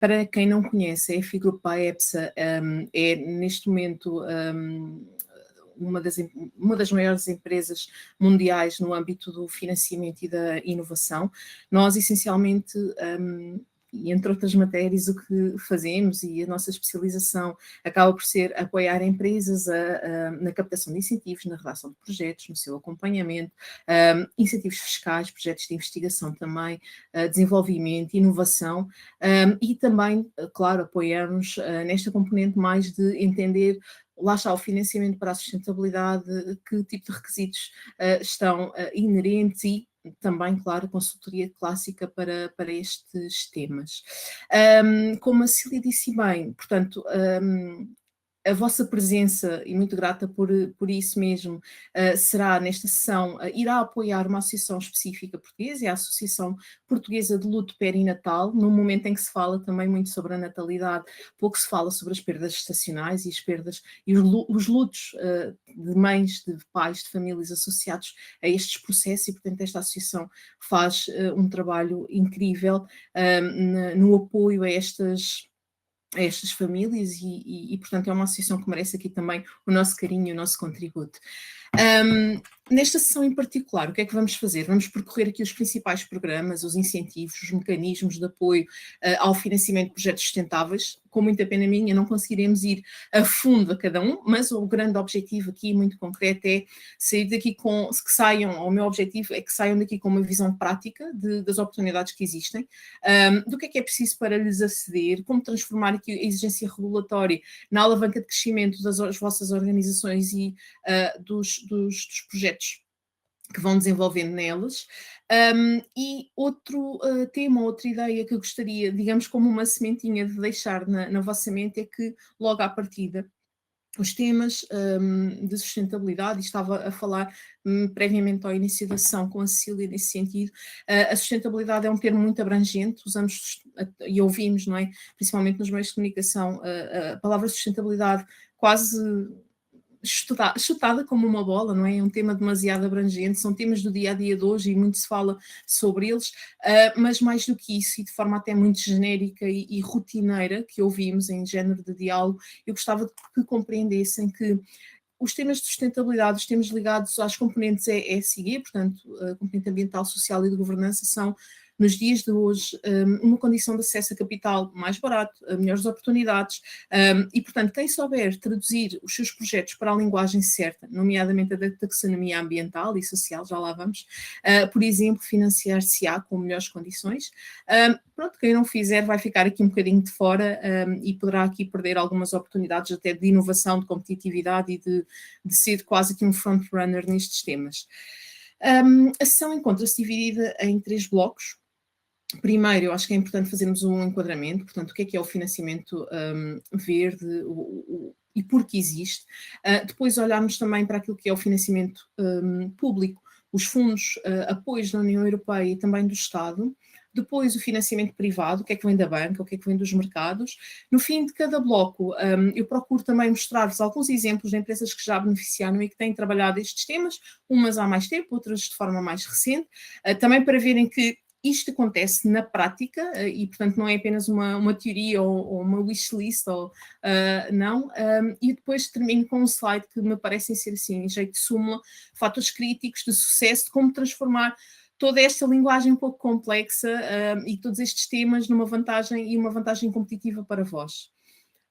Para quem não conhece, a FI Group by EPSA é, neste momento, uma das maiores empresas mundiais no âmbito do financiamento e da inovação. Nós, essencialmente, e entre outras matérias, o que fazemos e a nossa especialização acaba por ser apoiar empresas na captação de incentivos, na redação de projetos, no seu acompanhamento, incentivos fiscais, projetos de investigação também, desenvolvimento, inovação, e também, claro, apoiamos nesta componente mais de entender, lá está, o financiamento para a sustentabilidade, que tipo de requisitos estão inerentes e também, claro, consultoria clássica para estes temas. Como a Cília disse bem, portanto, a vossa presença, e muito grata por isso mesmo, será nesta sessão, irá apoiar uma associação específica portuguesa, é a Associação Portuguesa de Luto Perinatal, num momento em que se fala também muito sobre a natalidade, pouco se fala sobre as perdas gestacionais e as perdas e os lutos de mães, de pais, de famílias associados a estes processos, e portanto esta associação faz um trabalho incrível no apoio a estas famílias e, portanto, é uma associação que merece aqui também o nosso carinho e o nosso contributo. Nesta sessão em particular, o que é que vamos fazer? Vamos percorrer aqui os principais programas, os incentivos, os mecanismos de apoio ao financiamento de projetos sustentáveis. Com muita pena minha, não conseguiremos ir a fundo a cada um, mas o grande objetivo aqui, muito concreto, é sair daqui o meu objetivo é que saiam daqui com uma visão prática das oportunidades que existem, do que é preciso para lhes aceder, como transformar aqui a exigência regulatória na alavanca de crescimento das vossas organizações e dos projetos que vão desenvolvendo nelas. E outro tema, outra ideia que eu gostaria, digamos, como uma sementinha de deixar na vossa mente, é que logo à partida os temas de sustentabilidade, e estava a falar previamente ao início da sessão com a Cecília nesse sentido, a sustentabilidade é um termo muito abrangente, usamos e ouvimos, não é? Principalmente nos meios de comunicação, a palavra sustentabilidade quase chutada como uma bola, não é? É um tema demasiado abrangente, são temas do dia a dia de hoje e muito se fala sobre eles, mas mais do que isso, e de forma até muito genérica e rotineira, que ouvimos em género de diálogo, eu gostava de que compreendessem que os temas de sustentabilidade, os temas ligados às componentes ESG, portanto, a componente ambiental, social e de governança, são, nos dias de hoje, uma condição de acesso a capital mais barato, a melhores oportunidades, e, portanto, quem souber traduzir os seus projetos para a linguagem certa, nomeadamente a da taxonomia ambiental e social, já lá vamos, por exemplo, financiar-se-á com melhores condições. Pronto, quem não fizer vai ficar aqui um bocadinho de fora e poderá aqui perder algumas oportunidades até de inovação, de competitividade e de ser quase aqui um front-runner nestes temas. A sessão encontra-se dividida em 3 blocos. Primeiro, eu acho que é importante fazermos um enquadramento, portanto, o que é o financiamento verde e por que existe. Depois olharmos também para aquilo que é o financiamento público, os fundos, apoios da União Europeia e também do Estado. Depois o financiamento privado, o que é que vem da banca, o que é que vem dos mercados. No fim de cada bloco, eu procuro também mostrar-vos alguns exemplos de empresas que já beneficiaram e que têm trabalhado estes temas, umas há mais tempo, outras de forma mais recente, também para verem que isto acontece na prática e, portanto, não é apenas uma teoria ou uma wishlist, não. E depois termino com um slide que me parecem ser, assim, em jeito de súmula, fatores críticos de sucesso, de como transformar toda esta linguagem um pouco complexa e todos estes temas numa vantagem e uma vantagem competitiva para vós.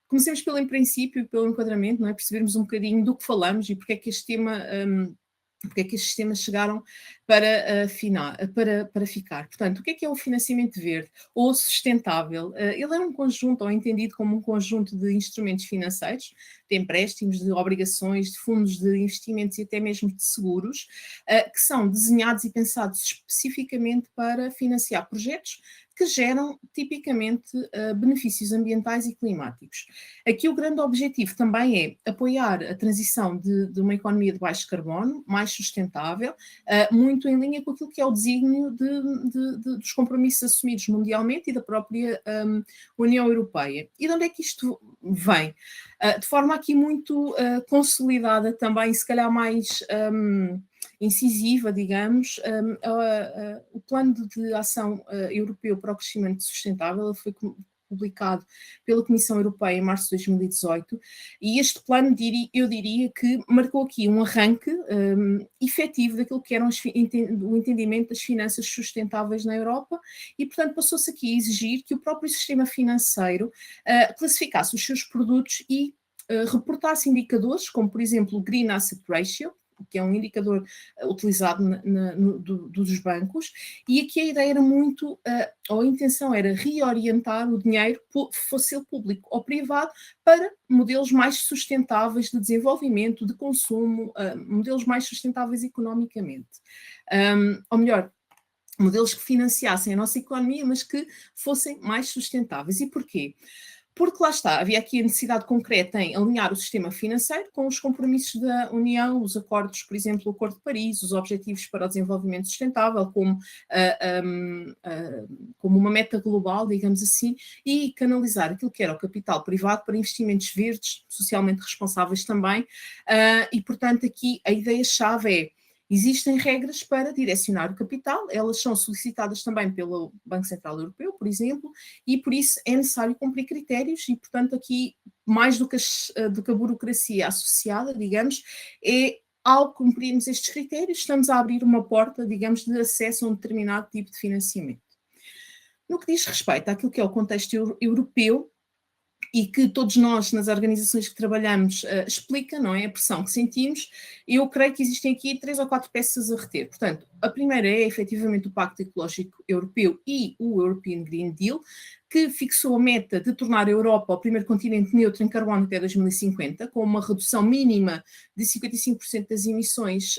Comecemos pelo princípio, pelo enquadramento, não é? Percebermos um bocadinho do que falamos e porque é que este tema... porque é que estes temas chegaram para ficar. Portanto, o que é o financiamento verde ou sustentável? Ele é um conjunto, ou entendido como um conjunto de instrumentos financeiros, de empréstimos, de obrigações, de fundos de investimentos e até mesmo de seguros, que são desenhados e pensados especificamente para financiar projetos que geram tipicamente benefícios ambientais e climáticos. Aqui o grande objetivo também é apoiar a transição de uma economia de baixo carbono, mais sustentável, muito em linha com aquilo que é o desígnio dos compromissos assumidos mundialmente e da própria União Europeia. E de onde é que isto vem? De forma aqui muito consolidada também, se calhar mais incisiva, digamos, o plano de ação europeu para o crescimento sustentável foi publicado pela Comissão Europeia em março de 2018, e este plano, eu diria que marcou aqui um arranque efetivo daquilo que era o entendimento das finanças sustentáveis na Europa, e, portanto, passou-se aqui a exigir que o próprio sistema financeiro classificasse os seus produtos e reportasse indicadores, como, por exemplo, o Green Asset Ratio, que é um indicador utilizado dos bancos, e aqui a ideia era muito, ou a intenção era reorientar o dinheiro, fosse ele público ou privado, para modelos mais sustentáveis de desenvolvimento, de consumo, modelos mais sustentáveis economicamente. Ou melhor, modelos que financiassem a nossa economia, mas que fossem mais sustentáveis. E porquê? Porque lá está, havia aqui a necessidade concreta em alinhar o sistema financeiro com os compromissos da União, os acordos, por exemplo, o Acordo de Paris, os Objetivos para o Desenvolvimento Sustentável, como uma meta global, digamos assim, e canalizar aquilo que era o capital privado para investimentos verdes, socialmente responsáveis também, e, portanto, aqui a ideia-chave é: existem regras para direcionar o capital, elas são solicitadas também pelo Banco Central Europeu, por exemplo, e por isso é necessário cumprir critérios e, portanto, aqui, mais do que a burocracia associada, digamos, é ao cumprirmos estes critérios, estamos a abrir uma porta, digamos, de acesso a um determinado tipo de financiamento. No que diz respeito àquilo que é o contexto europeu, e que todos nós, nas organizações que trabalhamos, explica, não é? A pressão que sentimos, eu creio que existem aqui 3 ou 4 peças a reter. Portanto, a primeira é efetivamente o Pacto Ecológico Europeu e o European Green Deal, que fixou a meta de tornar a Europa o primeiro continente neutro em carbono até 2050, com uma redução mínima de 55% das emissões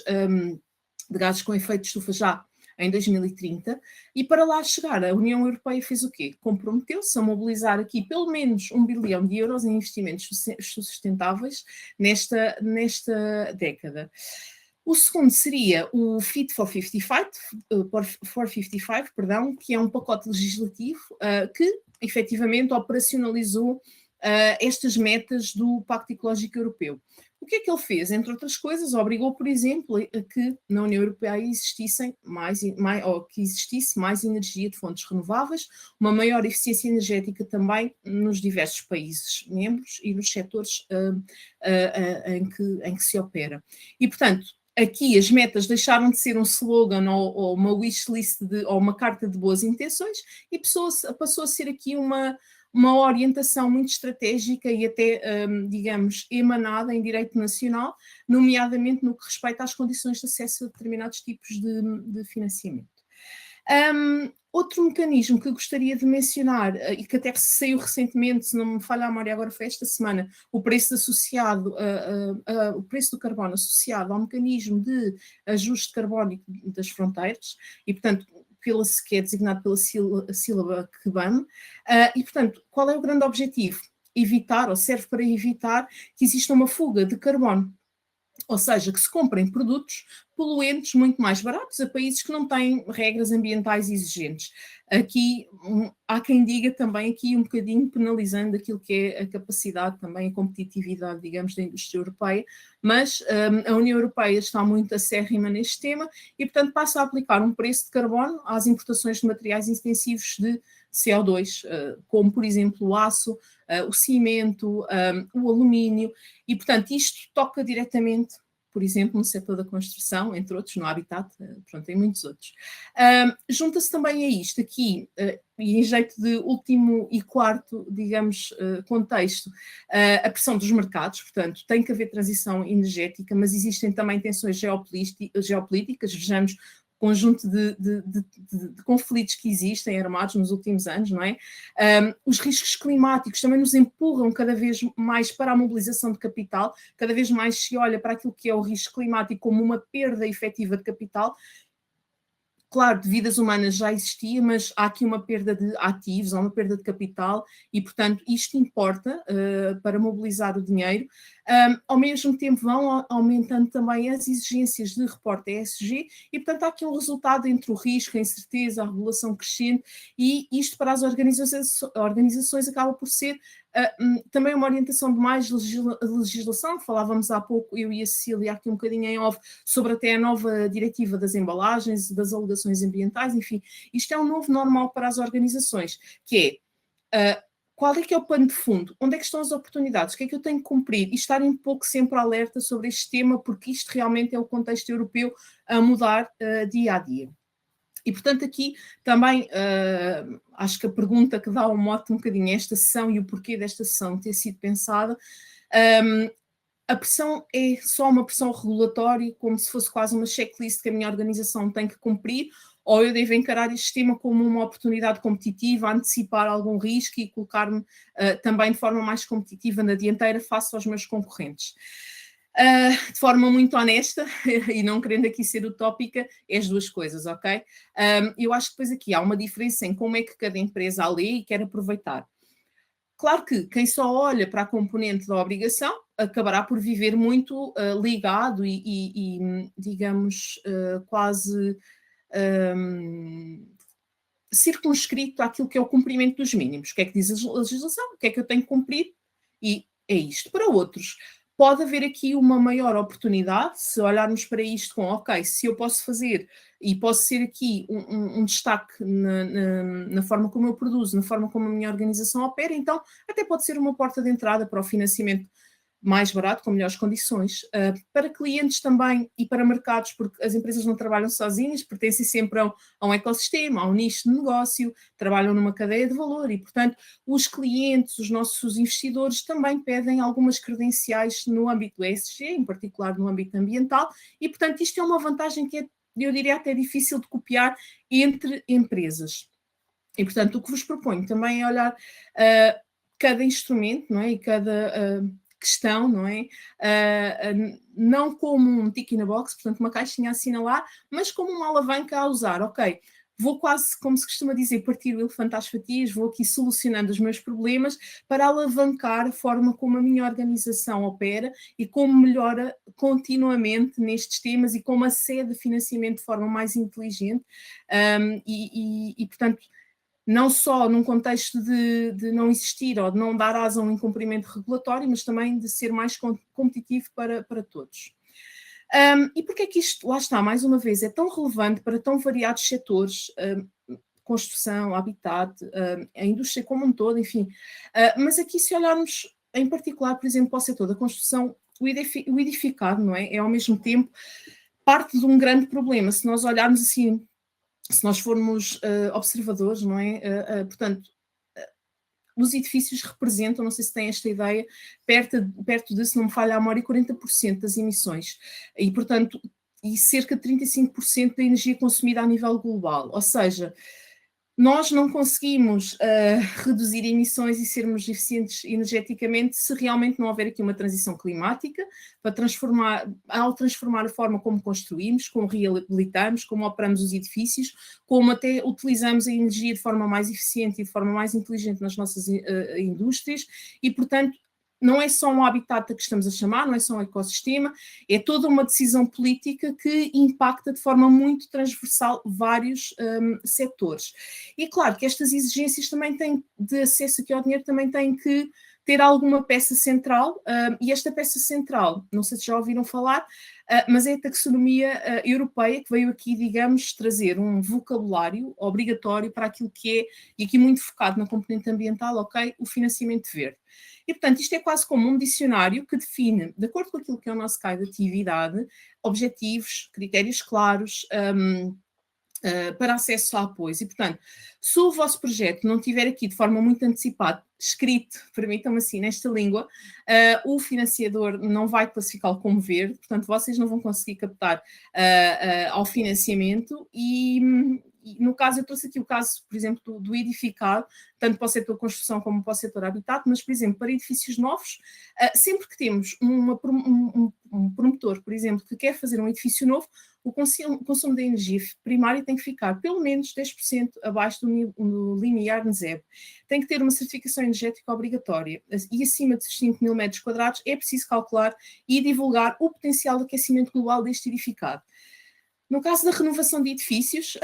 de gases com efeito de estufa já em 2030, e para lá chegar, a União Europeia fez o quê? Comprometeu-se a mobilizar aqui pelo menos 1 bilhão de euros em investimentos sustentáveis nesta década. O segundo seria o Fit for 55, perdão, que é um pacote legislativo que efetivamente operacionalizou estas metas do Pacto Ecológico Europeu. O que é que ele fez? Entre outras coisas, obrigou, por exemplo, a que na União Europeia existisse mais energia de fontes renováveis, uma maior eficiência energética também nos diversos países membros e nos setores em que se opera. E, portanto, aqui as metas deixaram de ser um slogan ou uma wishlist ou uma carta de boas intenções e passou a ser aqui uma orientação muito estratégica e até, digamos, emanada em direito nacional, nomeadamente no que respeita às condições de acesso a determinados tipos de financiamento. Outro mecanismo que gostaria de mencionar, e que até saiu recentemente, se não me falha a memória agora foi esta semana, o preço associado, o preço do carbono associado ao mecanismo de ajuste carbónico das fronteiras, e, portanto, que é designado pela sílaba CBAM, e, portanto, qual é o grande objetivo? Evitar, ou serve para evitar, que exista uma fuga de carbono, ou seja, que se comprem produtos poluentes muito mais baratos a países que não têm regras ambientais exigentes. Aqui há quem diga também aqui um bocadinho penalizando aquilo que é a capacidade, também a competitividade, digamos, da indústria europeia, mas a União Europeia está muito acérrima neste tema e, portanto, passa a aplicar um preço de carbono às importações de materiais intensivos de CO2, como, por exemplo, o aço, o cimento, o alumínio, e, portanto, isto toca diretamente, por exemplo, no setor da construção, entre outros, no Habitat, pronto, tem muitos outros. Junta-se também a isto aqui, e em jeito de último e quarto, digamos, contexto, a pressão dos mercados, portanto, tem que haver transição energética, mas existem também tensões geopolíticas, vejamos conjunto de conflitos que existem armados nos últimos anos, não é? Os riscos climáticos também nos empurram cada vez mais para a mobilização de capital, cada vez mais se olha para aquilo que é o risco climático como uma perda efetiva de capital. Claro, de vidas humanas já existia, mas há aqui uma perda de ativos, há uma perda de capital e, portanto, isto importa para mobilizar o dinheiro. Ao mesmo tempo vão aumentando também as exigências de reporte ESG e, portanto, há aqui um resultado entre o risco, a incerteza, a regulação crescente e isto para as organizações acaba por ser também uma orientação de mais legislação. Falávamos há pouco, eu e a Cecília, aqui um bocadinho em off, sobre até a nova diretiva das embalagens, das alegações ambientais, enfim, isto é um novo normal para as organizações, que é qual é que é o pano de fundo? Onde é que estão as oportunidades? O que é que eu tenho que cumprir? E estar um pouco sempre alerta sobre este tema, porque isto realmente é o contexto europeu a mudar dia a dia. E, portanto, aqui também acho que a pergunta que dá ao mote um bocadinho a esta sessão e o porquê desta sessão ter sido pensada, a pressão é só uma pressão regulatória, como se fosse quase uma checklist que a minha organização tem que cumprir, ou eu devo encarar este tema como uma oportunidade competitiva, antecipar algum risco e colocar-me também de forma mais competitiva na dianteira face aos meus concorrentes. De forma muito honesta, e não querendo aqui ser utópica, é as duas coisas, ok? Eu acho que depois aqui há uma diferença em como é que cada empresa a lê e quer aproveitar. Claro que quem só olha para a componente da obrigação acabará por viver muito ligado e digamos, quase circunscrito àquilo que é o cumprimento dos mínimos. O que é que diz a legislação? O que é que eu tenho que cumprir? E é isto. Para outros, pode haver aqui uma maior oportunidade, se olharmos para isto com, ok, se eu posso fazer e posso ser aqui um destaque na forma como eu produzo, na forma como a minha organização opera, então até pode ser uma porta de entrada para o financiamento mais barato, com melhores condições, para clientes também e para mercados, porque as empresas não trabalham sozinhas, pertencem sempre a um ecossistema, a um nicho de negócio, trabalham numa cadeia de valor e, portanto, os clientes, os nossos investidores também pedem algumas credenciais no âmbito do ESG, em particular no âmbito ambiental, e, portanto, isto é uma vantagem que é, eu diria, até difícil de copiar entre empresas. E, portanto, o que vos proponho também é olhar cada instrumento, não é? E cada questão, não é? Não como um tick in a box, portanto, uma caixinha a assinalar, mas como uma alavanca a usar. Ok, vou quase, como se costuma dizer, partir o elefante às fatias, vou aqui solucionando os meus problemas para alavancar a forma como a minha organização opera e como melhora continuamente nestes temas e como acede a financiamento de forma mais inteligente e portanto, não só num contexto de não existir ou de não dar asa a um incumprimento regulatório, mas também de ser mais competitivo para todos. E porquê é que isto, lá está, mais uma vez, é tão relevante para tão variados setores, construção, habitat, a indústria como um todo, enfim. Mas aqui, se olharmos em particular, por exemplo, para o setor da construção, o edificado, não é? É ao mesmo tempo parte de um grande problema. Se nós olharmos assim, se nós formos observadores, não é? Portanto, os edifícios representam, não sei se têm esta ideia, perto de, se não me falha a memória, 40% das emissões. E, portanto, e cerca de 35% da energia consumida a nível global. Ou seja, nós não conseguimos reduzir emissões e sermos eficientes energeticamente se realmente não houver aqui uma transição climática para ao transformar a forma como construímos, como reabilitamos, como operamos os edifícios, como até utilizamos a energia de forma mais eficiente e de forma mais inteligente nas nossas indústrias e, portanto, não é só um habitat que estamos a chamar, não é só um ecossistema, é toda uma decisão política que impacta de forma muito transversal vários setores. E claro que estas exigências também têm de acesso aqui ao dinheiro, também têm que ter alguma peça central, e esta peça central, não sei se já ouviram falar, mas é a taxonomia europeia que veio aqui, digamos, trazer um vocabulário obrigatório para aquilo que é, e aqui muito focado na componente ambiental, ok, o financiamento verde. E, portanto, isto é quase como um dicionário que define, de acordo com aquilo que é o nosso caso de atividade, objetivos, critérios claros, para acesso a apoios. E, portanto, se o vosso projeto não tiver aqui de forma muito antecipada, escrito, permitam-me assim, nesta língua, o financiador não vai classificá-lo como verde, portanto, vocês não vão conseguir captar ao financiamento e no caso, eu trouxe aqui o caso, por exemplo, do edificado, tanto para o setor construção como para o setor habitat, mas, por exemplo, para edifícios novos, sempre que temos um promotor, por exemplo, que quer fazer um edifício novo, o consumo de energia primária tem que ficar pelo menos 10% abaixo do limiar NZEB. Tem que ter uma certificação energética obrigatória e acima de 5.000 metros quadrados é preciso calcular e divulgar o potencial de aquecimento global deste edificado. No caso da renovação de edifícios,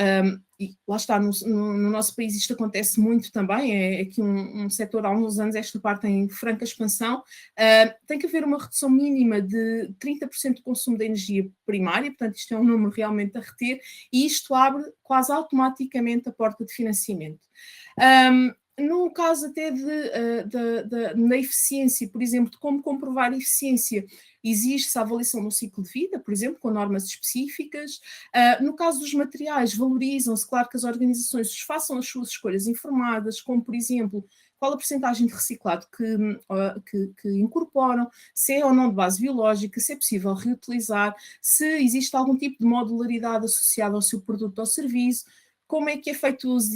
e lá está, no nosso país isto acontece muito também, é aqui um setor há uns anos esta parte em franca expansão, tem que haver uma redução mínima de 30% do consumo de energia primária, portanto isto é um número realmente a reter, e isto abre quase automaticamente a porta de financiamento. No caso até da eficiência, por exemplo, de como comprovar a eficiência, existe-se a avaliação no ciclo de vida, por exemplo, com normas específicas. No caso dos materiais, valorizam-se, claro que as organizações façam as suas escolhas informadas, como, por exemplo, qual a percentagem de reciclado que incorporam, se é ou não de base biológica, se é possível reutilizar, se existe algum tipo de modularidade associada ao seu produto ou serviço, como é que é feito o uso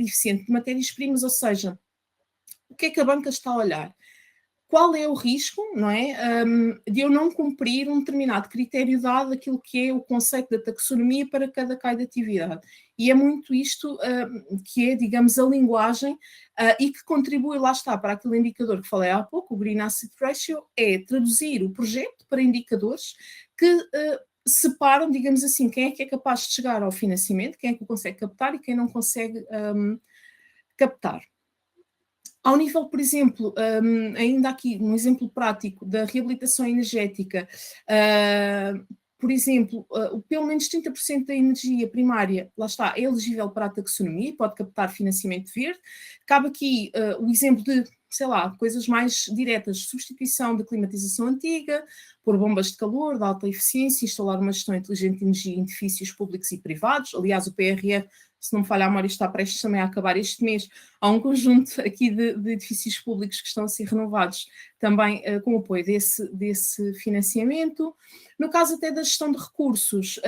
eficiente de matérias-primas, ou seja, o que é que a banca está a olhar? Qual é o risco, não é, de eu não cumprir um determinado critério dado aquilo que é o conceito da taxonomia para cada caio de atividade. E é muito isto que é, digamos, a linguagem e que contribui, lá está, para aquele indicador que falei há pouco, o Green Asset Ratio, é traduzir o projeto para indicadores que separam, digamos assim, quem é capaz de chegar ao financiamento, quem é que o consegue captar e quem não consegue captar. Ao nível, por exemplo, ainda aqui um exemplo prático da reabilitação energética, por exemplo, pelo menos 30% da energia primária, lá está, é elegível para a taxonomia, pode captar financiamento verde. Cabe aqui o exemplo de, sei lá, coisas mais diretas, substituição da climatização antiga, por bombas de calor de alta eficiência, instalar uma gestão inteligente de energia em edifícios públicos e privados. Aliás, o PRR, se não me falha a memória, está prestes também a acabar este mês. Há um conjunto aqui de edifícios públicos que estão a ser renovados também com o apoio desse financiamento. No caso até da gestão de recursos,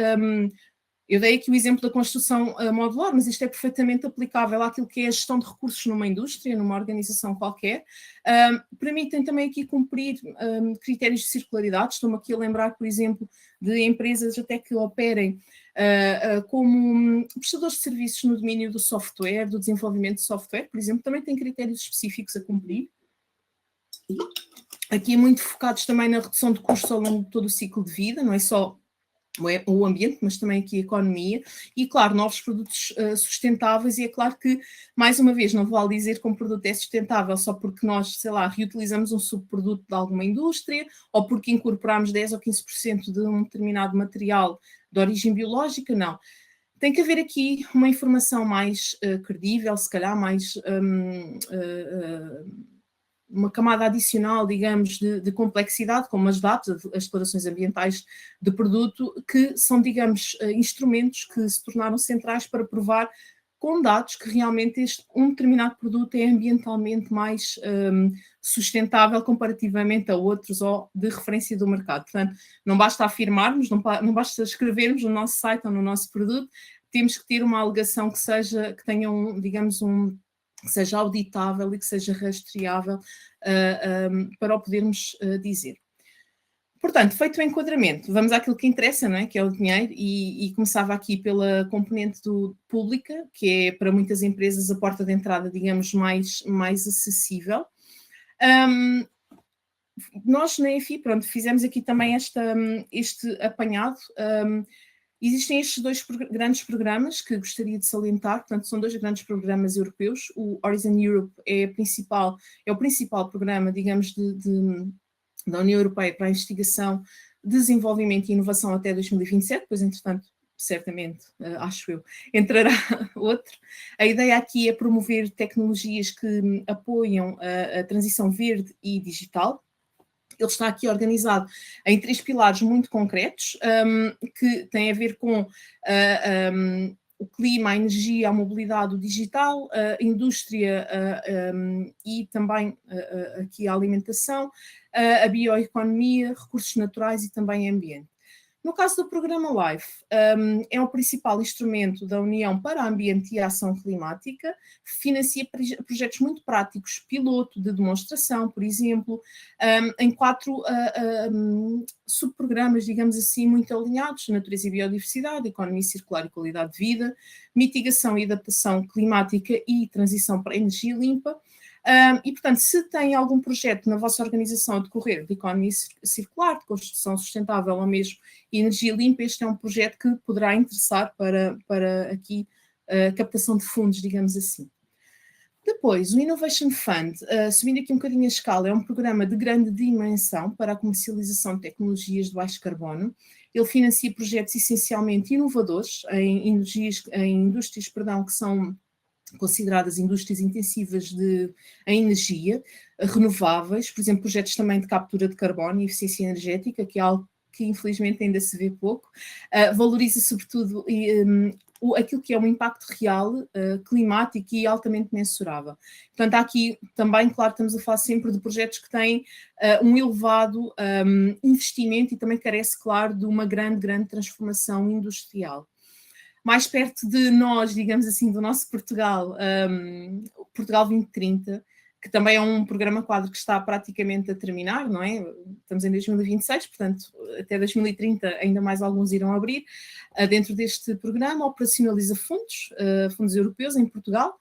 eu dei aqui o exemplo da construção modular, mas isto é perfeitamente aplicável àquilo que é a gestão de recursos numa indústria, numa organização qualquer. Permitem também aqui cumprir critérios de circularidade. Estou-me aqui a lembrar, por exemplo, de empresas até que operem como prestadores de serviços no domínio do software, do desenvolvimento de software, por exemplo, também têm critérios específicos a cumprir. Aqui muito focados também na redução de custos ao longo de todo o ciclo de vida, não é só o ambiente, mas também aqui a economia, e claro, novos produtos sustentáveis, e é claro que, mais uma vez, não vale dizer que um produto é sustentável só porque nós, sei lá, reutilizamos um subproduto de alguma indústria, ou porque incorporamos 10 ou 15% de um determinado material de origem biológica, não. Tem que haver aqui uma informação mais credível, se calhar mais uma camada adicional, digamos, de complexidade, como as DAPs, as declarações ambientais de produto, que são, digamos, instrumentos que se tornaram centrais para provar com dados que realmente um determinado produto é ambientalmente mais sustentável comparativamente a outros ou de referência do mercado. Portanto, não basta afirmarmos, não basta escrevermos no nosso site ou no nosso produto, temos que ter uma alegação que tenha, digamos, que seja auditável e que seja rastreável para o podermos dizer. Portanto, feito o enquadramento, vamos àquilo que interessa, não é? Que é o dinheiro, e começava aqui pela componente pública, que é para muitas empresas a porta de entrada, digamos, mais acessível. Nós na EFI, pronto, fizemos aqui também este apanhado. Existem estes dois grandes programas que gostaria de salientar, portanto, são dois grandes programas europeus. O Horizon Europe é o principal programa, digamos, da União Europeia para a investigação, desenvolvimento e inovação até 2027, depois, entretanto, certamente, acho eu, entrará outro. A ideia aqui é promover tecnologias que apoiam a transição verde e digital. Ele está aqui organizado em 3 pilares muito concretos, que têm a ver com o clima, a energia, a mobilidade, o digital, a indústria e também aqui a alimentação, a bioeconomia, recursos naturais e também ambiente. No caso do programa LIFE, é o principal instrumento da União para o Ambiente e a Ação Climática, financia projetos muito práticos, piloto de demonstração, por exemplo, em 4 subprogramas, digamos assim, muito alinhados: natureza e biodiversidade, economia circular e qualidade de vida, mitigação e adaptação climática e transição para a energia limpa. E, portanto, se tem algum projeto na vossa organização a decorrer de economia circular, de construção sustentável ou mesmo energia limpa, este é um projeto que poderá interessar para aqui a captação de fundos, digamos assim. Depois, o Innovation Fund, subindo aqui um bocadinho a escala, é um programa de grande dimensão para a comercialização de tecnologias de baixo carbono. Ele financia projetos essencialmente inovadores em indústrias, que são consideradas indústrias intensivas em energia, renováveis, por exemplo, projetos também de captura de carbono e eficiência energética, que é algo que infelizmente ainda se vê pouco, valoriza sobretudo aquilo que é um impacto real, climático e altamente mensurável. Portanto, há aqui também, claro, estamos a falar sempre de projetos que têm um elevado investimento e também carece, claro, de uma grande transformação industrial. Mais perto de nós, digamos assim, do nosso Portugal, Portugal 2030, que também é um programa quadro que está praticamente a terminar, não é? Estamos em 2026, portanto, até 2030 ainda mais alguns irão abrir. Dentro deste programa, operacionaliza fundos europeus em Portugal,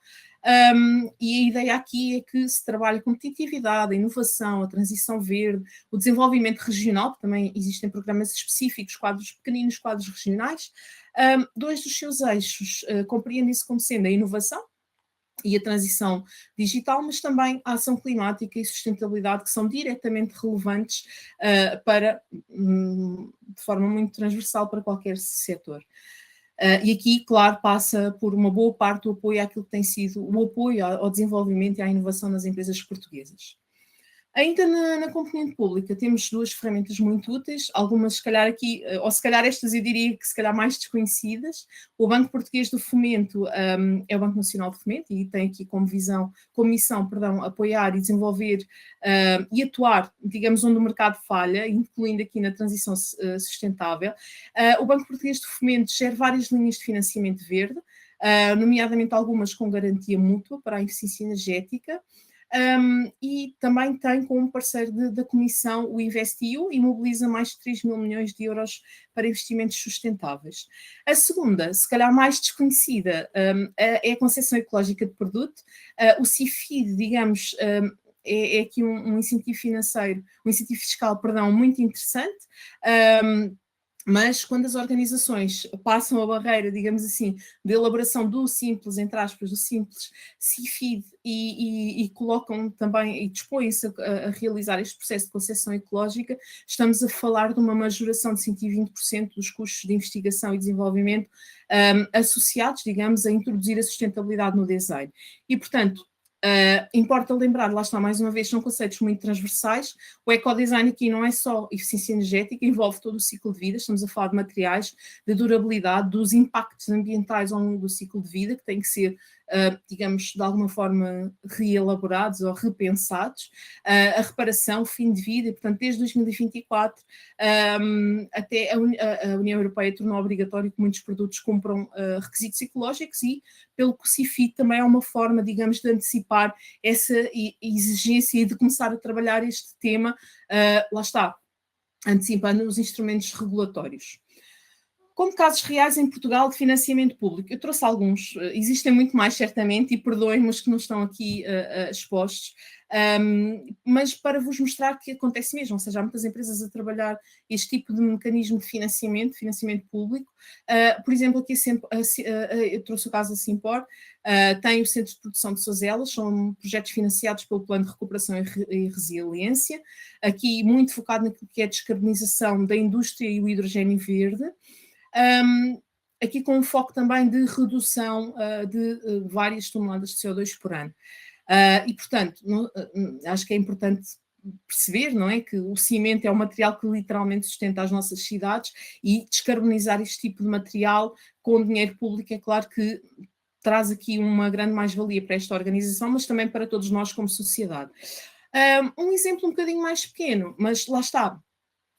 e a ideia aqui é que se trabalhe a competitividade, a inovação, a transição verde, o desenvolvimento regional, porque também existem programas específicos, quadros pequeninos, quadros regionais. Dois dos seus eixos compreendem-se como sendo a inovação e a transição digital, mas também a ação climática e sustentabilidade, que são diretamente relevantes de forma muito transversal para qualquer setor. E aqui, claro, passa por uma boa parte do apoio àquilo que tem sido o apoio ao desenvolvimento e à inovação nas empresas portuguesas. Ainda na componente pública temos duas ferramentas muito úteis, algumas se calhar aqui, ou se calhar estas eu diria que se calhar mais desconhecidas. O Banco Português do Fomento é o Banco Nacional de Fomento e tem aqui como missão, apoiar e desenvolver e atuar, digamos, onde o mercado falha, incluindo aqui na transição sustentável. O Banco Português do Fomento gera várias linhas de financiamento verde, nomeadamente algumas com garantia mútua para a eficiência energética. E também tem como parceiro da Comissão o InvestEU e mobiliza mais de 3 mil milhões de euros para investimentos sustentáveis. A segunda, se calhar mais desconhecida, é a concessão ecológica de produto. O CIFID, digamos, é aqui um incentivo financeiro, um incentivo fiscal, perdão, muito interessante. Mas quando as organizações passam a barreira, digamos assim, de elaboração do simples, entre aspas, do simples CIFID e colocam também e dispõem-se a realizar este processo de concessão ecológica, estamos a falar de uma majoração de 120% dos custos de investigação e desenvolvimento associados, digamos, a introduzir a sustentabilidade no design. E, portanto, importa lembrar, lá está mais uma vez, são conceitos muito transversais. O ecodesign aqui não é só eficiência energética, envolve todo o ciclo de vida, estamos a falar de materiais, de durabilidade, dos impactos ambientais ao longo do ciclo de vida, que têm que ser, digamos, de alguma forma reelaborados ou repensados, a reparação, o fim de vida, e portanto desde 2024 até a União Europeia tornou obrigatório que muitos produtos cumpram requisitos ecológicos e pelo que o CIFID também é uma forma, digamos, de antecipar essa exigência e de começar a trabalhar este tema, lá está, antecipando os instrumentos regulatórios. Como casos reais em Portugal de financiamento público, eu trouxe alguns, existem muito mais certamente, e perdoem-me os que não estão aqui expostos, mas para vos mostrar que acontece mesmo, ou seja, há muitas empresas a trabalhar este tipo de mecanismo de financiamento público. Por exemplo, aqui eu trouxe o caso da Simpor, tem o Centro de Produção de Sozelas, são projetos financiados pelo Plano de Recuperação e Resiliência, aqui muito focado naquilo que é a descarbonização da indústria e o hidrogênio verde. Aqui com um foco também de redução de várias toneladas de CO2 por ano. E, portanto, acho que é importante perceber, não é, que o cimento é um material que literalmente sustenta as nossas cidades e descarbonizar este tipo de material com dinheiro público é claro que traz aqui uma grande mais-valia para esta organização, mas também para todos nós como sociedade. Um exemplo um bocadinho mais pequeno, mas lá está.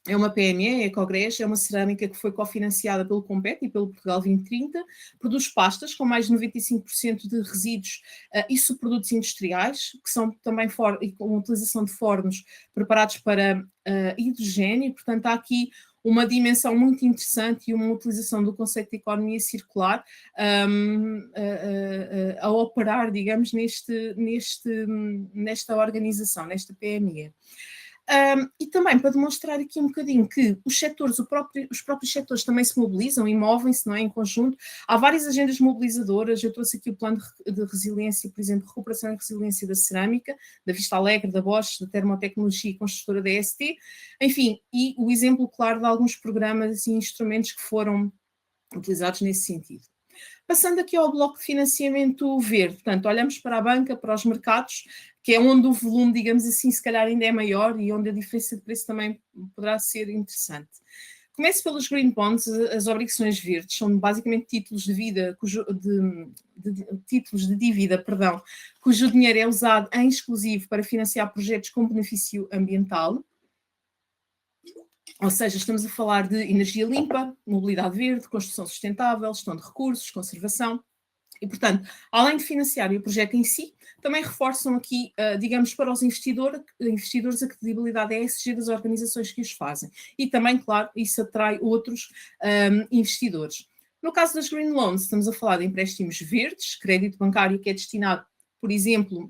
É uma PME, é a Ecogres, é uma cerâmica que foi cofinanciada pelo Compete e pelo Portugal 2030, produz pastas com mais de 95% de resíduos e subprodutos industriais, que são também com utilização de fornos preparados para hidrogênio, portanto há aqui uma dimensão muito interessante e uma utilização do conceito de economia circular a operar, digamos, nesta organização, nesta PME. E também para demonstrar aqui um bocadinho que os setores, os próprios setores também se mobilizam e movem-se, não é, em conjunto. Há várias agendas mobilizadoras, eu trouxe aqui o plano de resiliência, por exemplo, recuperação e resiliência da cerâmica, da Vista Alegre, da Bosch, da Termotecnologia e construtora da EST, enfim, e o exemplo claro de alguns programas e instrumentos que foram utilizados nesse sentido. Passando aqui ao bloco de financiamento verde, portanto, olhamos para a banca, para os mercados, que é onde o volume, digamos assim, se calhar ainda é maior e onde a diferença de preço também poderá ser interessante. Começo pelos green bonds, as obrigações verdes, são basicamente títulos de vida, títulos de dívida, perdão, cujo dinheiro é usado em exclusivo para financiar projetos com benefício ambiental. Ou seja, estamos a falar de energia limpa, mobilidade verde, construção sustentável, gestão de recursos, conservação. E, portanto, além de financiarem o projeto em si, também reforçam aqui, digamos, para os investidores a credibilidade ESG das organizações que os fazem. E também, claro, isso atrai outros investidores. No caso das Green Loans, estamos a falar de empréstimos verdes, crédito bancário que é destinado, por exemplo,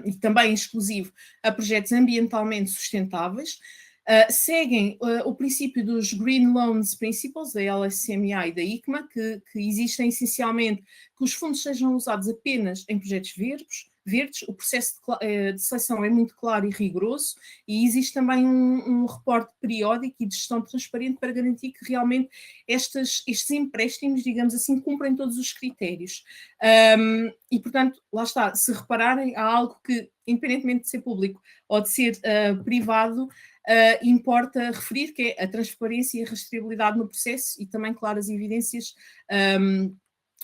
e também exclusivo a projetos ambientalmente sustentáveis. Seguem o princípio dos Green Loans Principles, da LSCMA e da ICMA, que existem essencialmente que os fundos sejam usados apenas em projetos verdes. O processo de seleção é muito claro e rigoroso e existe também um reporte periódico e de gestão transparente para garantir que realmente estes empréstimos, digamos assim, cumprem todos os critérios. E, portanto, lá está, se repararem, há algo que, independentemente de ser público ou de ser privado, importa referir, que é a transparência e a rastreabilidade no processo e também, claro, as evidências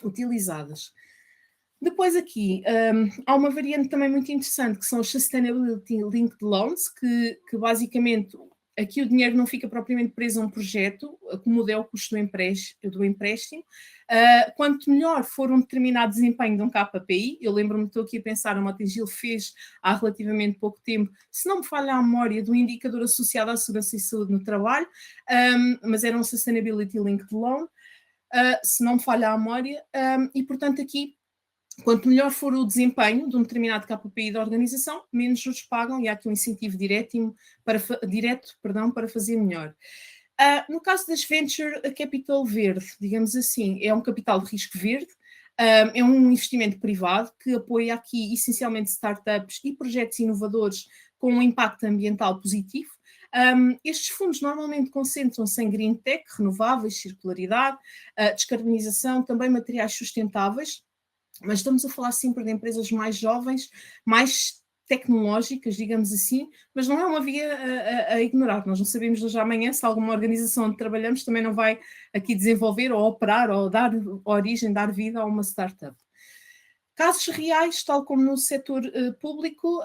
utilizadas. Depois aqui, há uma variante também muito interessante, que são os Sustainability Linked Loans, que basicamente aqui o dinheiro não fica propriamente preso a um projeto, como é o custo do empréstimo. Quanto melhor for um determinado desempenho de um KPI, eu lembro-me, estou aqui a pensar, a Motengil fez há relativamente pouco tempo, se não me falha a memória, do indicador associado à segurança e saúde no trabalho, mas era um Sustainability Linked Loan, se não me falha a memória, e portanto aqui, quanto melhor for o desempenho de um determinado KPI da organização, menos juros pagam e há aqui um incentivo direto para fazer melhor. No caso das Venture Capital Verde, digamos assim, é um capital de risco verde, é um investimento privado que apoia aqui essencialmente startups e projetos inovadores com um impacto ambiental positivo. Estes fundos normalmente concentram-se em green tech, renováveis, circularidade, descarbonização, também materiais sustentáveis, mas estamos a falar sempre de empresas mais jovens, mais tecnológicas, digamos assim, mas não é uma via a ignorar. Nós não sabemos hoje amanhã se alguma organização onde trabalhamos também não vai aqui desenvolver ou operar ou dar origem, dar vida a uma startup. Casos reais, tal como no setor público,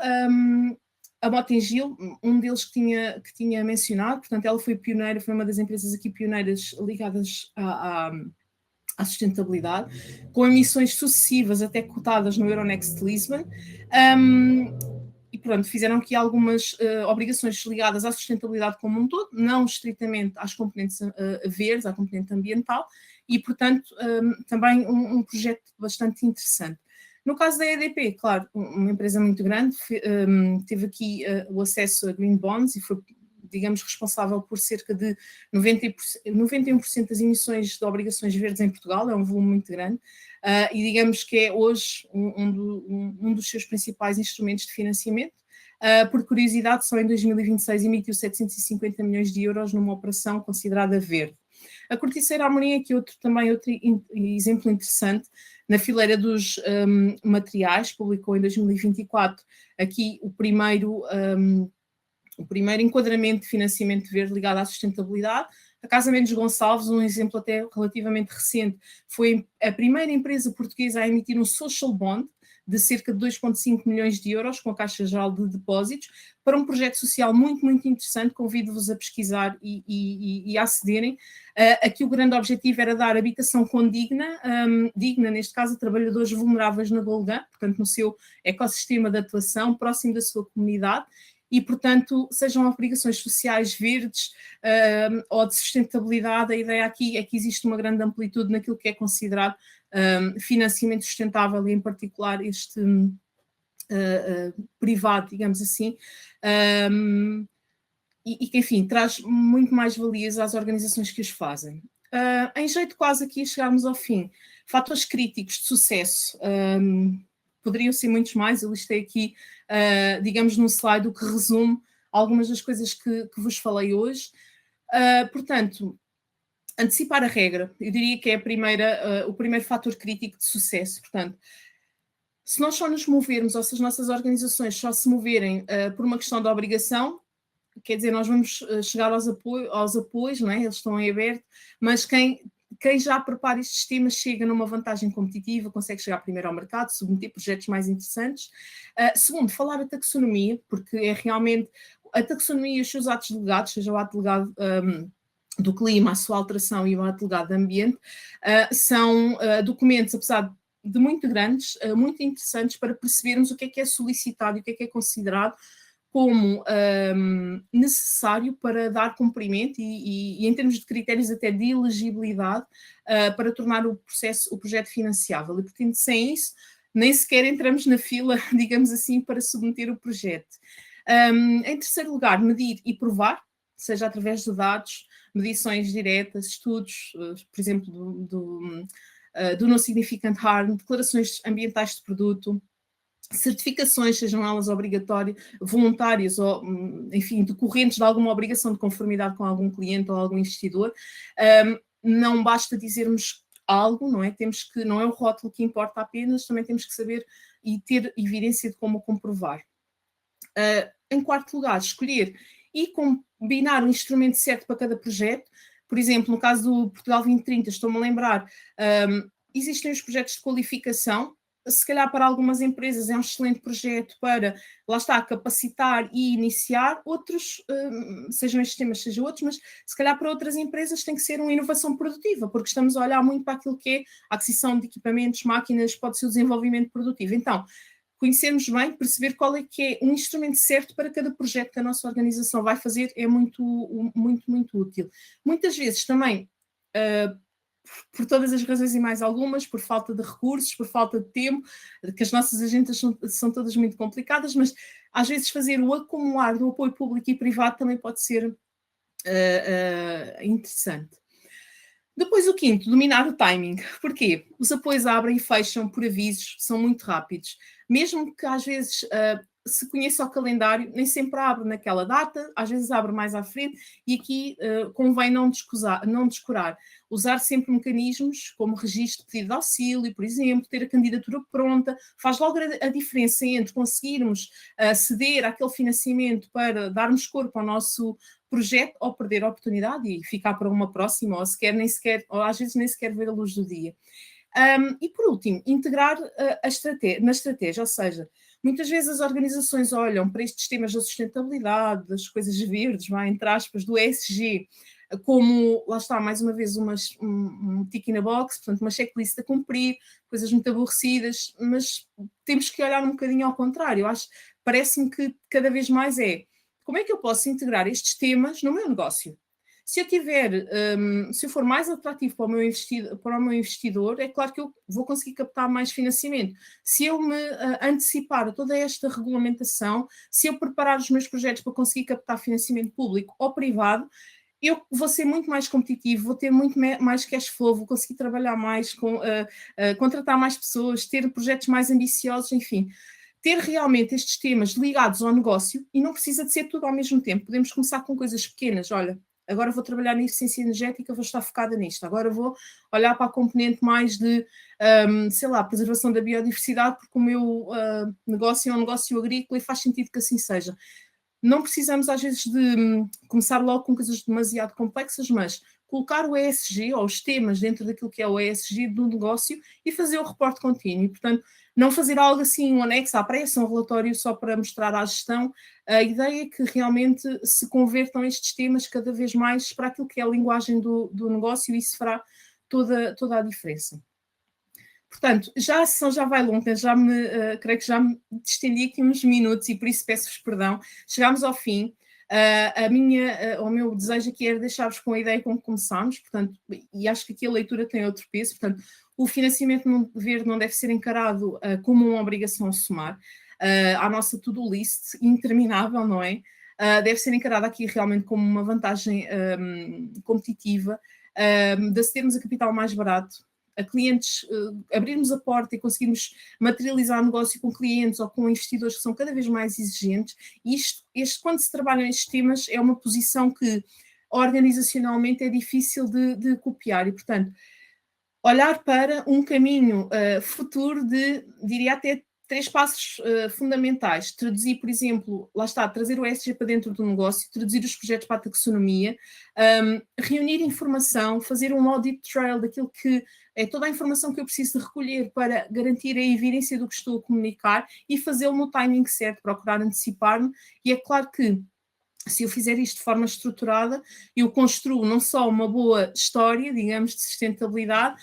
a Motengil, um deles que tinha mencionado, portanto ela foi pioneira, foi uma das empresas aqui pioneiras ligadas à sustentabilidade, com emissões sucessivas até cotadas no Euronext Lisbon, e pronto, fizeram aqui algumas obrigações ligadas à sustentabilidade como um todo, não estritamente às componentes verdes, à componente ambiental, e portanto também um projeto bastante interessante. No caso da EDP, claro, uma empresa muito grande, teve aqui o acesso a green bonds e foi, digamos, responsável por cerca de 91% das emissões de obrigações verdes em Portugal, é um volume muito grande, e digamos que é hoje um dos seus principais instrumentos de financiamento. Por curiosidade, só em 2026 emitiu 750 milhões de euros numa operação considerada verde. A Corticeira Amorim aqui outro exemplo interessante, na fileira dos materiais, publicou em 2024 aqui o primeiro enquadramento de financiamento verde ligado à sustentabilidade. A Casa Mendes Gonçalves, um exemplo até relativamente recente, foi a primeira empresa portuguesa a emitir um social bond de cerca de 2,5 milhões de euros com a Caixa Geral de Depósitos para um projeto social muito, muito interessante. Convido-vos a pesquisar e a acederem. Aqui o grande objetivo era dar habitação condigna, digna, neste caso, a trabalhadores vulneráveis na Golgã, portanto, no seu ecossistema de atuação, próximo da sua comunidade, e, portanto, sejam obrigações sociais verdes ou de sustentabilidade, a ideia aqui é que existe uma grande amplitude naquilo que é considerado financiamento sustentável e, em particular, este privado, digamos assim, e que, enfim, traz muito mais valias às organizações que os fazem. Em jeito quase aqui a chegarmos ao fim, fatores críticos de sucesso, poderiam ser muitos mais, eu listei aqui, digamos, num slide o que resume algumas das coisas que vos falei hoje. Portanto, Antecipar a regra, eu diria que é o primeiro fator crítico de sucesso. Portanto, se nós só nos movermos, ou se as nossas organizações só se moverem por uma questão de obrigação, quer dizer, nós vamos chegar aos apoios, não é? Eles estão em aberto, mas quem já prepara estes sistemas chega numa vantagem competitiva, consegue chegar primeiro ao mercado, submeter projetos mais interessantes. Segundo, falar a taxonomia, porque é realmente a taxonomia e os seus atos delegados, seja o ato delegado do clima, a sua alteração e o ato delegado do ambiente, são documentos, apesar de muito grandes, muito interessantes para percebermos o que é solicitado e o que é considerado como necessário para dar cumprimento e em termos de critérios até de elegibilidade para tornar o projeto financiável. E, portanto, sem isso, nem sequer entramos na fila, digamos assim, para submeter o projeto. Em terceiro lugar, medir e provar, seja através de dados, medições diretas, estudos, por exemplo, do não significant harm, declarações ambientais de produto, certificações, sejam elas obrigatórias, voluntárias ou, enfim, decorrentes de alguma obrigação de conformidade com algum cliente ou algum investidor. Não basta dizermos algo, não é? Não é o rótulo que importa apenas, também temos que saber e ter evidência de como comprovar. Em quarto lugar, escolher e combinar o instrumento certo para cada projeto. Por exemplo, no caso do Portugal 2030, estou-me a lembrar, existem os projetos de qualificação. Se calhar para algumas empresas é um excelente projeto para, lá está, capacitar e iniciar, outros, sejam estes temas, sejam outros, mas se calhar para outras empresas tem que ser uma inovação produtiva, porque estamos a olhar muito para aquilo que é a aquisição de equipamentos, máquinas, pode ser o desenvolvimento produtivo. Então, conhecermos bem, perceber qual é que é o instrumento certo para cada projeto que a nossa organização vai fazer é muito, muito, muito útil. Muitas vezes também, por todas as razões e mais algumas, por falta de recursos, por falta de tempo, que as nossas agendas são todas muito complicadas, mas às vezes fazer o acumular do apoio público e privado também pode ser interessante. Depois o quinto, dominar o timing. Porquê? Os apoios abrem e fecham por avisos, são muito rápidos. Mesmo que às vezes se conheça o calendário, nem sempre abre naquela data, às vezes abre mais à frente, e aqui convém não descurar. Usar sempre mecanismos como registro de pedido de auxílio, por exemplo, ter a candidatura pronta, faz logo a diferença entre conseguirmos ceder àquele financiamento para darmos corpo ao nosso projeto ou perder a oportunidade e ficar para uma próxima, ou às vezes nem sequer ver a luz do dia. E por último, integrar na estratégia, ou seja, muitas vezes as organizações olham para estes temas da sustentabilidade, das coisas verdes, entre aspas, do ESG, como, lá está, mais uma vez, um tick in a box, portanto, uma checklist a cumprir, coisas muito aborrecidas, mas temos que olhar um bocadinho ao contrário. Parece-me que cada vez mais como é que eu posso integrar estes temas no meu negócio? Se eu for mais atrativo para o meu investidor, é claro que eu vou conseguir captar mais financiamento. Se eu me antecipar a toda esta regulamentação, se eu preparar os meus projetos para conseguir captar financiamento público ou privado, eu vou ser muito mais competitivo, vou ter muito mais cash flow, vou conseguir trabalhar mais, contratar mais pessoas, ter projetos mais ambiciosos, enfim. Ter realmente estes temas ligados ao negócio, e não precisa de ser tudo ao mesmo tempo. Podemos começar com coisas pequenas. Olha, agora vou trabalhar na eficiência energética, vou estar focada nisto. Agora vou olhar para a componente mais de, preservação da biodiversidade, porque o meu negócio é um negócio agrícola e faz sentido que assim seja. Não precisamos, às vezes, de começar logo com coisas demasiado complexas, mas colocar o ESG, ou os temas dentro daquilo que é o ESG do negócio, e fazer o reporte contínuo. E, portanto, não fazer algo assim, um anexo à pressa, um relatório só para mostrar à gestão. A ideia é que realmente se convertam estes temas cada vez mais para aquilo que é a linguagem do negócio, e isso fará toda a diferença. Portanto, a sessão já vai longa, creio que já me estendi aqui uns minutos e por isso peço-vos perdão. Chegámos ao fim. O meu desejo aqui era deixar-vos com a ideia como começámos, portanto, e acho que aqui a leitura tem outro peso, portanto, o financiamento verde não deve ser encarado como uma obrigação a somar à nossa to-do list interminável, não é? Deve ser encarado aqui realmente como uma vantagem competitiva de acedermos a capital mais barato, a clientes, abrirmos a porta e conseguirmos materializar negócio com clientes ou com investidores que são cada vez mais exigentes. E quando se trabalha nestes temas, é uma posição que organizacionalmente é difícil de copiar e, portanto, olhar para um caminho futuro diria até 3 passos fundamentais. Traduzir, por exemplo, lá está, trazer o ESG para dentro do negócio, traduzir os projetos para a taxonomia, reunir informação, fazer um audit trail daquilo que é toda a informação que eu preciso de recolher para garantir a evidência do que estou a comunicar e fazê-lo no timing certo, procurar antecipar-me. E é claro que se eu fizer isto de forma estruturada, eu construo não só uma boa história, digamos, de sustentabilidade,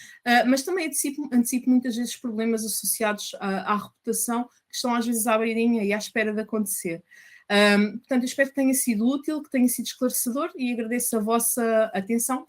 mas também antecipo muitas vezes problemas associados à reputação que estão às vezes à beirinha e à espera de acontecer. Portanto, eu espero que tenha sido útil, que tenha sido esclarecedor e agradeço a vossa atenção.